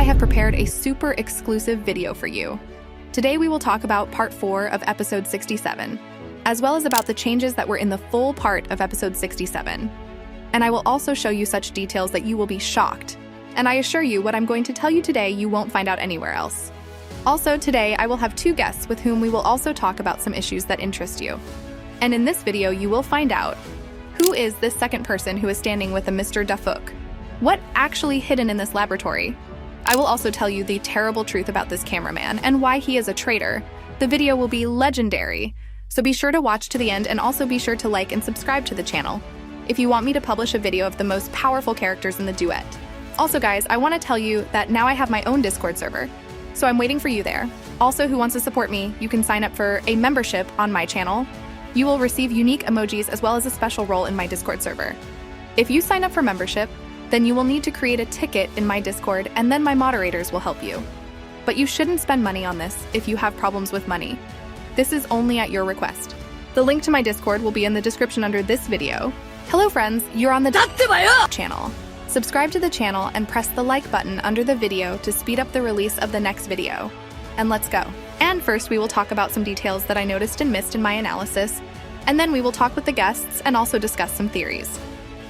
I have prepared a super exclusive video for you. Today we will talk about part 4 of episode 67, as well as about the changes that were in the full part of episode 67. And I will also show you such details that you will be shocked. And I assure you, what I'm going to tell you today you won't find out anywhere else. Also, today I will have 2 guests with whom we will also talk about some issues that interest you. And in this video you will find out who is this second person who is standing with a Mr. Dafuk? What actually hidden in this laboratory? I will also tell you the terrible truth about this cameraman and why he is a traitor. The video will be legendary, so be sure to watch to the end and also be sure to like and subscribe to the channel if you want me to publish a video of the most powerful characters in the duet. Also guys, I want to tell you that now I have my own Discord server, so I'm waiting for you there. Also, who wants to support me, you can sign up for a membership on my channel. You will receive unique emojis as well as a special role in my Discord server. If you sign up for membership, then you will need to create a ticket in my Discord and then my moderators will help you. But you shouldn't spend money on this if you have problems with money. This is only at your request. The link to my Discord will be in the description under this video. Hello friends, you're on the Dattebayo channel. Subscribe to the channel and press the like button under the video to speed up the release of the next video. And let's go. And first we will talk about some details that I noticed and missed in my analysis, and then we will talk with the guests and also discuss some theories.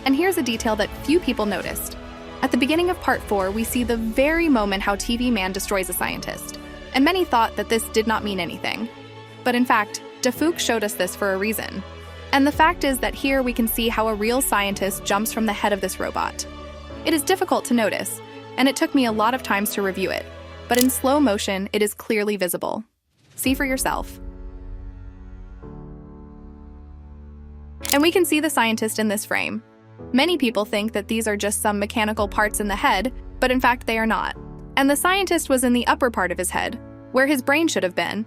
And here's a detail that few people noticed. At the beginning of part 4, we see the very moment how TV Man destroys a scientist, and many thought that this did not mean anything. But in fact, Dafuk showed us this for a reason. And the fact is that here we can see how a real scientist jumps from the head of this robot. It is difficult to notice, and it took me a lot of times to review it, but in slow motion, it is clearly visible. See for yourself. And we can see the scientist in this frame. Many people think that these are just some mechanical parts in the head, but in fact they are not. And the scientist was in the upper part of his head, where his brain should have been.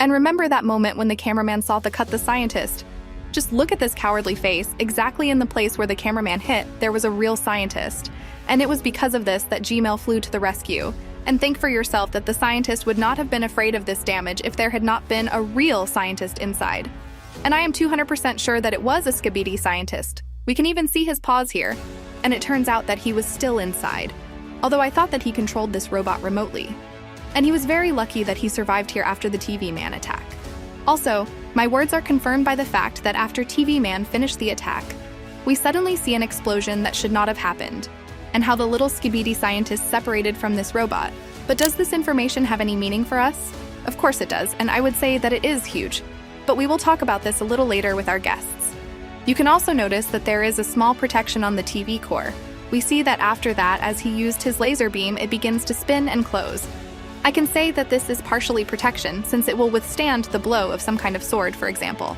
And remember that moment when the cameraman saw the scientist? Just look at this cowardly face. Exactly in the place where the cameraman hit, there was a real scientist. And it was because of this that Gmail flew to the rescue. And think for yourself that the scientist would not have been afraid of this damage if there had not been a real scientist inside. And I am 200% sure that it was a SKIBIDI scientist. We can even see his paws here. And it turns out that he was still inside. Although I thought that he controlled this robot remotely. And he was very lucky that he survived here after the TV Man attack. Also, my words are confirmed by the fact that after TV Man finished the attack, we suddenly see an explosion that should not have happened, and how the little SKIBIDI scientist separated from this robot. But does this information have any meaning for us? Of course it does, and I would say that it is huge. But we will talk about this a little later with our guests. You can also notice that there is a small protection on the TV core. We see that after that, as he used his laser beam, it begins to spin and close. I can say that this is partially protection, since it will withstand the blow of some kind of sword, for example.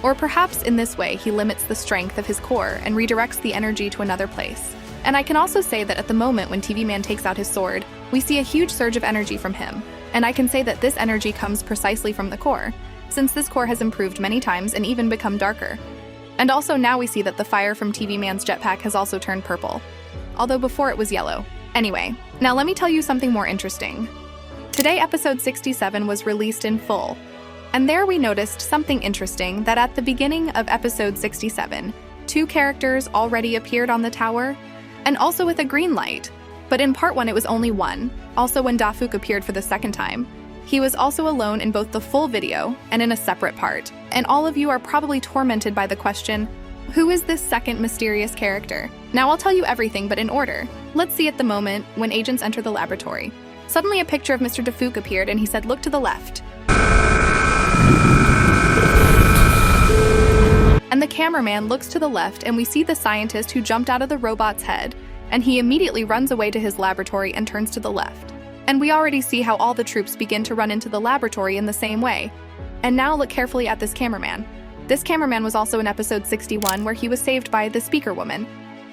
Or perhaps in this way he limits the strength of his core and redirects the energy to another place. And I can also say that at the moment when TV Man takes out his sword, we see a huge surge of energy from him. And I can say that this energy comes precisely from the core, since this core has improved many times and even become darker. And also now we see that the fire from TV Man's jetpack has also turned purple, although before it was yellow. Anyway, now let me tell you something more interesting. Today, episode 67 was released in full, and there we noticed something interesting, that at the beginning of episode 67, 2 characters already appeared on the tower, and also with a green light. But in part 1 it was only 1, also when Dafuk appeared for the second time. He was also alone in both the full video and in a separate part. And all of you are probably tormented by the question, who is this second mysterious character? Now I'll tell you everything, but in order. Let's see at the moment when agents enter the laboratory. Suddenly a picture of Mr. Dafuk appeared and he said, "Look to the left." And the cameraman looks to the left and we see the scientist who jumped out of the robot's head, and he immediately runs away to his laboratory and turns to the left. And we already see how all the troops begin to run into the laboratory in the same way. And now look carefully at this cameraman. This cameraman was also in episode 61 where he was saved by the speaker woman.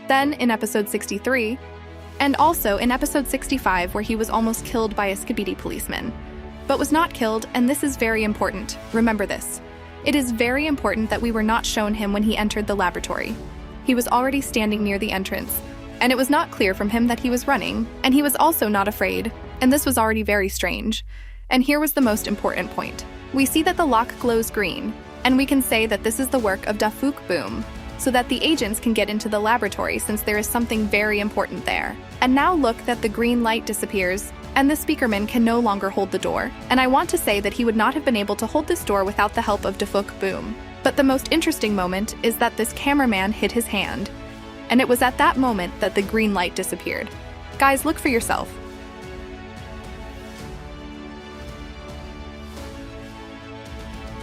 Then in episode 63, and also in episode 65 where he was almost killed by a SKIBIDI policeman. But was not killed, and this is very important. Remember this. It is very important that we were not shown him when he entered the laboratory. He was already standing near the entrance, and it was not clear from him that he was running, and he was also not afraid, and this was already very strange. And here was the most important point. We see that the lock glows green, and we can say that this is the work of Dafuk Boom. so that the agents can get into the laboratory since there is something very important there. And now look that the green light disappears, and the speakerman can no longer hold the door. And I want to say that he would not have been able to hold this door without the help of Boom. But the most interesting moment is that this cameraman hit his hand, and it was at that moment that the green light disappeared. Guys, look for yourself.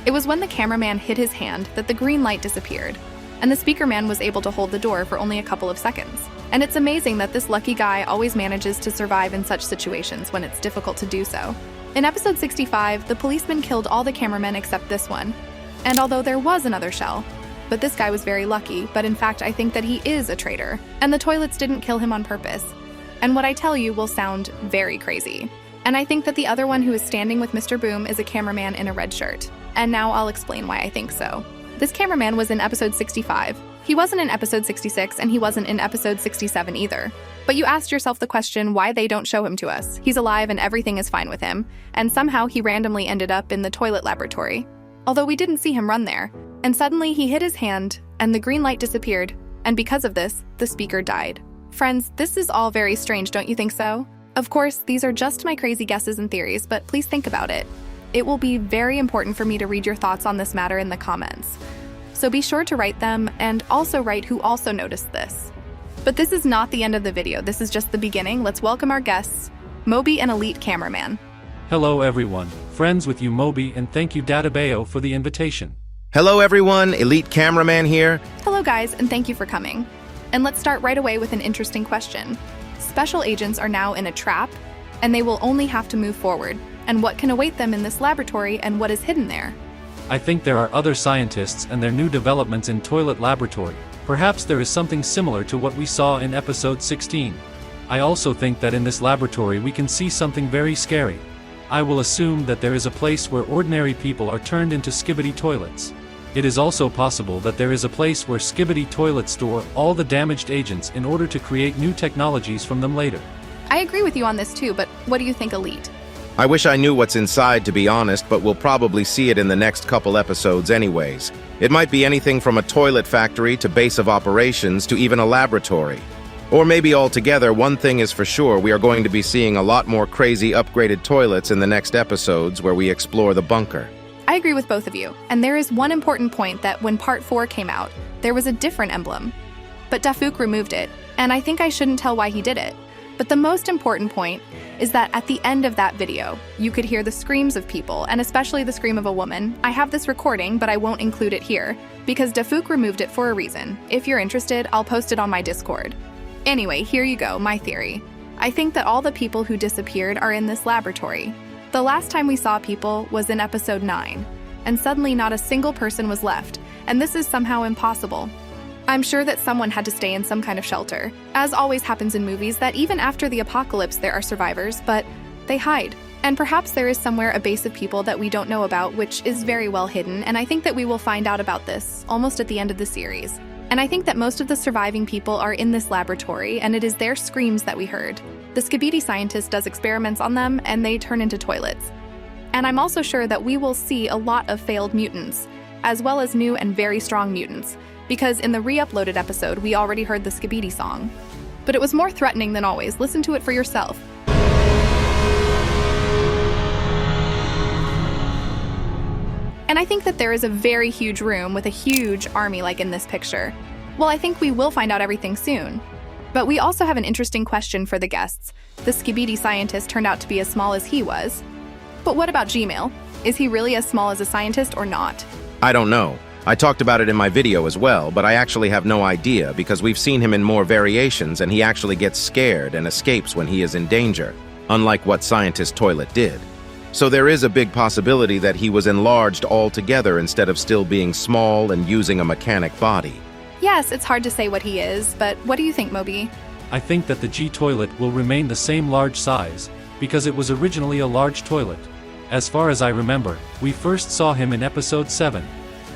It was when the cameraman hit his hand that the green light disappeared, and the speakerman was able to hold the door for only a couple of seconds. And it's amazing that this lucky guy always manages to survive in such situations when it's difficult to do so. In episode 65, the policeman killed all the cameramen except this one. And although there was another shell, but this guy was very lucky, but in fact I think that he is a traitor, and the toilets didn't kill him on purpose. And what I tell you will sound very crazy. And I think that the other one who is standing with Mr. Boom is a cameraman in a red shirt. And now I'll explain why I think so. This cameraman was in episode 65. He wasn't in episode 66, and he wasn't in episode 67 either. But you asked yourself the question why they don't show him to us. He's alive and everything is fine with him, and somehow he randomly ended up in the toilet laboratory. Although we didn't see him run there. And suddenly he hit his hand, and the green light disappeared, and because of this, the speaker died. Friends, this is all very strange, don't you think so? Of course, these are just my crazy guesses and theories, but please think about it. It will be very important for me to read your thoughts on this matter in the comments. So be sure to write them, and also write who also noticed this. But this is not the end of the video, this is just the beginning. Let's welcome our guests, Mobi and Elite Cameraman. Hello everyone, friends with you Mobi, and thank you Dattebayo for the invitation. Hello everyone, Elite Cameraman here. Hello guys, and thank you for coming. And let's start right away with an interesting question. Special agents are now in a trap, and they will only have to move forward. And what can await them in this laboratory, and what is hidden there? I think there are other scientists and their new developments in toilet laboratory. Perhaps there is something similar to what we saw in episode 16. I also think that in this laboratory we can see something very scary. I will assume that there is a place where ordinary people are turned into SKIBIDI toilets. It is also possible that there is a place where SKIBIDI toilets store all the damaged agents in order to create new technologies from them later. I agree with you on this too, but what do you think, Elite? I wish I knew what's inside, to be honest, but we'll probably see it in the next couple episodes anyways. It might be anything from a toilet factory to base of operations to even a laboratory. Or maybe altogether, one thing is for sure, we are going to be seeing a lot more crazy upgraded toilets in the next episodes where we explore the bunker. I agree with both of you, and there is one important point that when Part 4 came out, there was a different emblem. But Dafuk removed it, and I think I shouldn't tell why he did it. But the most important point is that at the end of that video, you could hear the screams of people, and especially the scream of a woman. I have this recording, but I won't include it here, because Dafuk removed it for a reason. If you're interested, I'll post it on my Discord. Anyway, here you go, my theory. I think that all the people who disappeared are in this laboratory. The last time we saw people was in episode 9, and suddenly not a single person was left, and this is somehow impossible. I'm sure that someone had to stay in some kind of shelter. As always happens in movies, that even after the apocalypse there are survivors, but they hide. And perhaps there is somewhere a base of people that we don't know about, which is very well hidden, and I think that we will find out about this almost at the end of the series. And I think that most of the surviving people are in this laboratory, and it is their screams that we heard. The SKIBIDI scientist does experiments on them, and they turn into toilets. And I'm also sure that we will see a lot of failed mutants, as well as new and very strong mutants, because in the re-uploaded episode, we already heard the SKIBIDI song. But it was more threatening than always. Listen to it for yourself. And I think that there is a very huge room with a huge army like in this picture. Well, I think we will find out everything soon. But we also have an interesting question for the guests. The SKIBIDI scientist turned out to be as small as he was. But what about Gmail? Is he really as small as a scientist or not? I don't know. I talked about it in my video as well, but I actually have no idea because we've seen him in more variations and he actually gets scared and escapes when he is in danger, unlike what Scientist Toilet did. So there is a big possibility that he was enlarged altogether instead of still being small and using a mechanic body. Yes, it's hard to say what he is, but what do you think, Mobi? I think that the G toilet will remain the same large size, because it was originally a large toilet. As far as I remember, we first saw him in episode 7,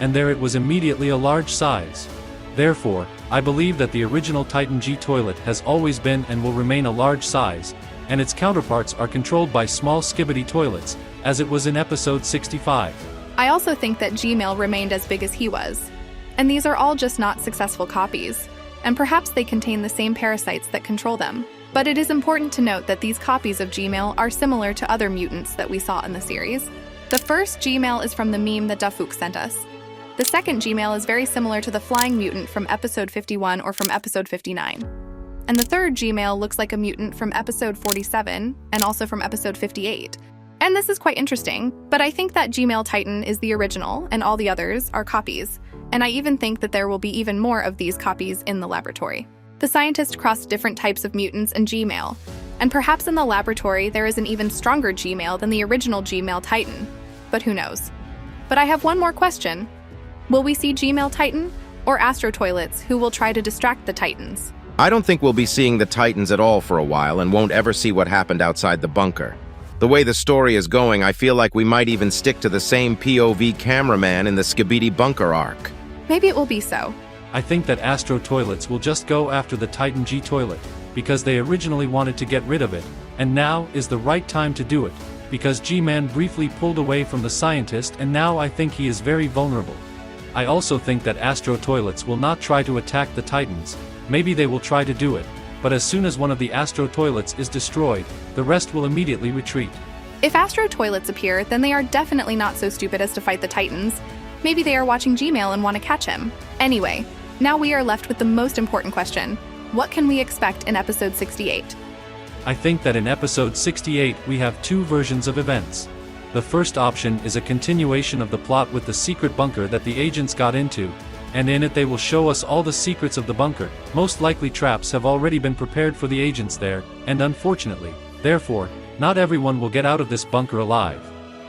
and there it was immediately a large size. Therefore, I believe that the original Titan G toilet has always been and will remain a large size, and its counterparts are controlled by small SKIBIDI toilets, as it was in episode 65. I also think that Gmail remained as big as he was. And these are all just not successful copies, and perhaps they contain the same parasites that control them. But it is important to note that these copies of Gmail are similar to other mutants that we saw in the series. The first Gmail is from the meme that Dafuk sent us. The second Gmail is very similar to the flying mutant from episode 51 or from episode 59. And the third Gmail looks like a mutant from episode 47 and also from episode 58. And this is quite interesting, but I think that Gmail Titan is the original and all the others are copies. And I even think that there will be even more of these copies in the laboratory. The scientist crossed different types of mutants and Gmail, and perhaps in the laboratory there is an even stronger Gmail than the original Gmail Titan, but who knows. But I have one more question. Will we see Gmail Titan or Astro Toilets who will try to distract the Titans? I don't think we'll be seeing the Titans at all for a while and won't ever see what happened outside the bunker. The way the story is going, I feel like we might even stick to the same POV cameraman in the SKIBIDI bunker arc. Maybe it will be so. I think that Astro Toilets will just go after the Titan G toilet, because they originally wanted to get rid of it, and now is the right time to do it, because G-Man briefly pulled away from the scientist and now I think he is very vulnerable. I also think that Astro Toilets will not try to attack the Titans, maybe they will try to do it, but as soon as one of the Astro Toilets is destroyed, the rest will immediately retreat. If Astro Toilets appear, then they are definitely not so stupid as to fight the Titans. Maybe they are watching Gmail and want to catch him. Anyway, now we are left with the most important question. What can we expect in episode 68? I think that in episode 68 we have two versions of events. The first option is a continuation of the plot with the secret bunker that the agents got into, and in it they will show us all the secrets of the bunker. Most likely traps have already been prepared for the agents there, and unfortunately, therefore, not everyone will get out of this bunker alive.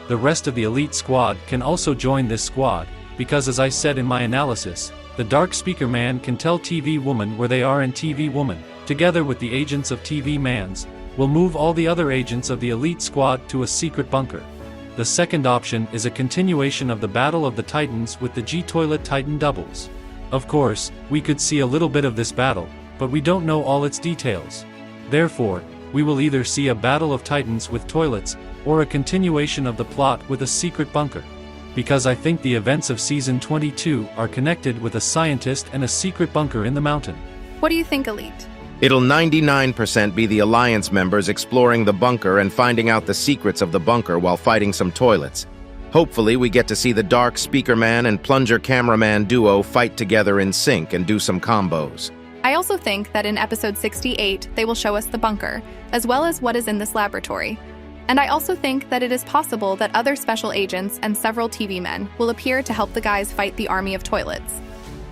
The rest of the elite squad can also join this squad, because as I said in my analysis, the Dark Speaker Man can tell TV Woman where they are, and TV Woman, together with the agents of TV Mans, will move all the other agents of the elite squad to a secret bunker. The second option is a continuation of the Battle of the Titans with the G-Toilet Titan doubles. Of course, we could see a little bit of this battle, but we don't know all its details. Therefore, we will either see a battle of Titans with toilets, or a continuation of the plot with a secret bunker. Because I think the events of Season 22 are connected with a scientist and a secret bunker in the mountain. What do you think, Elite? It'll 99% be the Alliance members exploring the bunker and finding out the secrets of the bunker while fighting some toilets. Hopefully we get to see the Dark Speaker Man and Plunger Cameraman duo fight together in sync and do some combos. I also think that in episode 68 they will show us the bunker, as well as what is in this laboratory. And I also think that it is possible that other special agents and several TV men will appear to help the guys fight the army of toilets.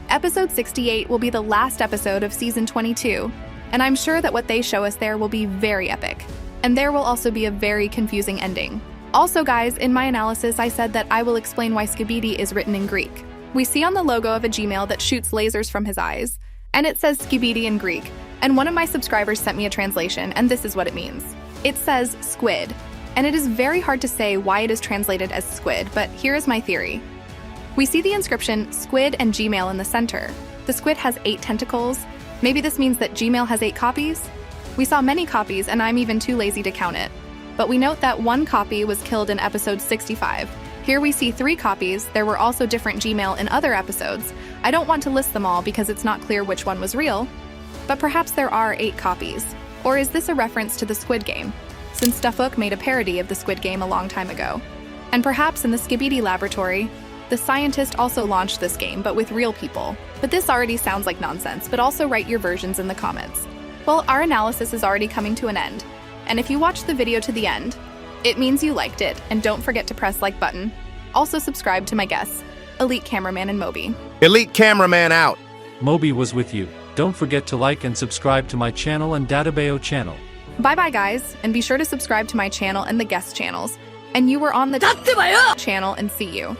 Episode 68 will be the last episode of Season 22, and I'm sure that what they show us there will be very epic. And there will also be a very confusing ending. Also guys, in my analysis I said that I will explain why SKIBIDI is written in Greek. We see on the logo of a Gmail that shoots lasers from his eyes, and it says SKIBIDI in Greek, and one of my subscribers sent me a translation, and this is what it means. It says squid, and it is very hard to say why it is translated as squid, but here is my theory. We see the inscription squid and Gmail in the center. The squid has 8 tentacles. Maybe this means that Gmail has 8 copies? We saw many copies, and I'm even too lazy to count it. But we note that one copy was killed in episode 65. Here we see 3 copies. There were also different Gmail in other episodes. I don't want to list them all because it's not clear which one was real, but perhaps there are 8 copies. Or is this a reference to the Squid Game, since Dafuk made a parody of the Squid Game a long time ago? And perhaps in the SKIBIDI laboratory, the scientist also launched this game, but with real people. But this already sounds like nonsense, but also write your versions in the comments. Well, our analysis is already coming to an end, and if you watched the video to the end, it means you liked it, and don't forget to press like button. Also subscribe to my guests, Elite Cameraman and Mobi. Elite Cameraman out! Mobi was with you. Don't forget to like and subscribe to my channel and Dattebayo channel. Bye-bye guys, and be sure to subscribe to my channel and the guest channels. And you were on the Dattebayo channel, and see you.